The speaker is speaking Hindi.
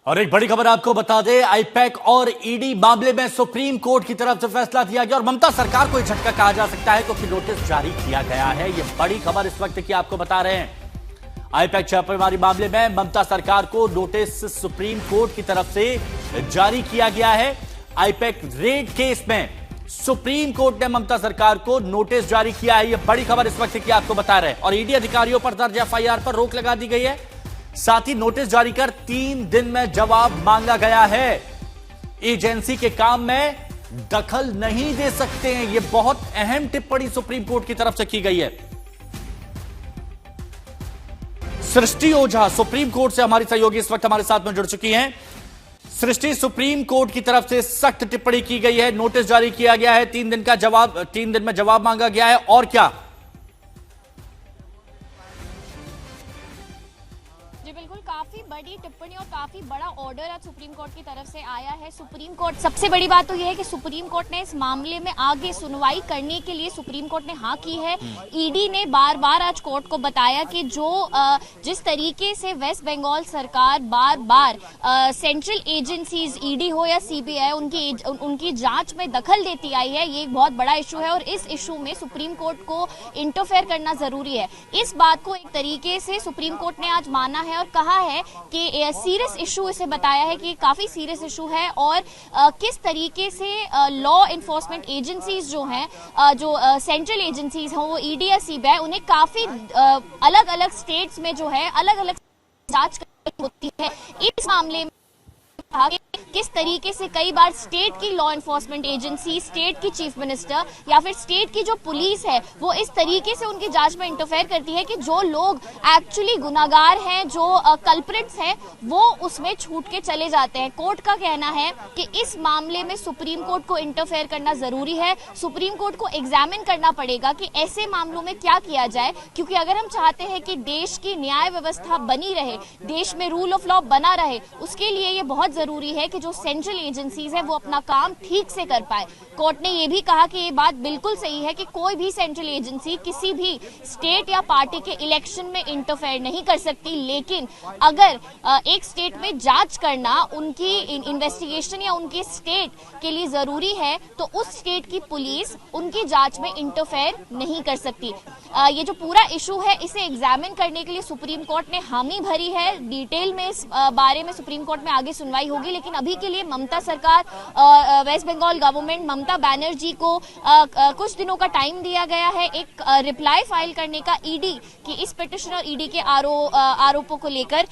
और एक बड़ी खबर आपको बता दें, आईपैक और ईडी मामले में सुप्रीम कोर्ट की तरफ से फैसला दिया गया और ममता सरकार को एक झटका कहा जा सकता है क्योंकि नोटिस जारी किया गया है। यह बड़ी खबर इस वक्त की आपको बता रहे हैं। आईपैक छापेमारी मामले में ममता सरकार को नोटिस सुप्रीम कोर्ट की तरफ से जारी किया गया है। आईपैक रेड केस में सुप्रीम कोर्ट ने ममता सरकार को नोटिस जारी किया है। यह बड़ी खबर इस वक्त की आपको बता रहे हैं। और ईडी अधिकारियों पर दर्ज एफआईआर पर रोक लगा दी गई है। साथ ही नोटिस जारी कर 3 दिन में जवाब मांगा गया है। एजेंसी के काम में दखल नहीं दे सकते हैं। यह बहुत अहम टिप्पणी सुप्रीम कोर्ट की तरफ से की गई है। सृष्टि ओझा सुप्रीम कोर्ट से हमारी सहयोगी इस वक्त हमारे साथ में जुड़ चुकी हैं। सृष्टि, सुप्रीम कोर्ट की तरफ से सख्त टिप्पणी की गई है, नोटिस जारी किया गया है, 3 दिन में जवाब मांगा गया है, और क्या? जी बिल्कुल, काफी बड़ी टिप्पणी और काफी बड़ा ऑर्डर आज सुप्रीम कोर्ट की तरफ से आया है। सुप्रीम कोर्ट, सबसे बड़ी बात तो यह है कि सुप्रीम कोर्ट ने इस मामले में आगे सुनवाई करने के लिए सुप्रीम कोर्ट ने हाँ की है। ईडी ने बार बार आज कोर्ट को बताया कि जिस तरीके से वेस्ट बंगाल सरकार बार बार सेंट्रल एजेंसीज, ईडी हो या सीबीआई, उनकी जांच में दखल देती आई है, ये एक बहुत बड़ा इशू है और इस इशू में सुप्रीम कोर्ट को इंटरफेयर करना जरूरी है। इस बात को एक तरीके से सुप्रीम कोर्ट ने आज माना है और कहा है कि सीरियस इशू इसे बताया है कि काफी सीरियस इशू है और किस तरीके से लॉ इन्फोर्समेंट एजेंसीज जो हैं, जो सेंट्रल एजेंसीज हैं, वो ईडी या सीबीआई, उन्हें काफी अलग अलग स्टेट्स में जो है अलग अलग जांच होती है। इस मामले में किस तरीके से कई बार स्टेट की लॉ इन्फोर्समेंट एजेंसी, स्टेट की चीफ मिनिस्टर या फिर स्टेट की जो पुलिस है, वो इस तरीके से उनकी जांच में इंटरफेयर करती है कि जो लोग एक्चुअली गुनाहगार हैं, जो कल्प्रिट्स हैं, वो उसमें छूट के चले जाते हैं। कोर्ट का कहना है कि इस मामले में सुप्रीम कोर्ट को इंटरफेयर करना जरूरी है। सुप्रीम कोर्ट को एग्जामिन करना पड़ेगा कि ऐसे मामलों में क्या किया जाए, क्योंकि अगर हम चाहते हैं कि देश की न्याय व्यवस्था बनी रहे, देश में रूल ऑफ लॉ बना रहे, उसके लिए ये बहुत जरूरी है कि जो सेंट्रल एजेंसीज है वो अपना काम ठीक से कर पाए। कोर्ट ने ये भी कहा कि ये बात बिल्कुल सही है कि कोई भी सेंट्रल एजेंसी किसी भी स्टेट या पार्टी के इलेक्शन में इंटरफेयर नहीं कर सकती, लेकिन अगर एक स्टेट में जांच करना उनकी इन्वेस्टिगेशन या उनके स्टेट के लिए जरूरी है, तो उस स्टेट की पुलिस उनकी जांच में इंटरफेयर नहीं कर सकती। ये जो पूरा इशू है, इसे एग्जामिन करने के लिए सुप्रीम कोर्ट ने हामी भरी है। डिटेल में इस बारे में सुप्रीम कोर्ट में आगे सुनवाई होगी, लेकिन अभी के लिए ममता सरकार, वेस्ट बंगाल गवर्नमेंट, ममता बनर्जी को कुछ दिनों का टाइम दिया गया है एक रिप्लाई फाइल करने का ईडी की इस पिटिशन और ईडी के आरोपों को लेकर।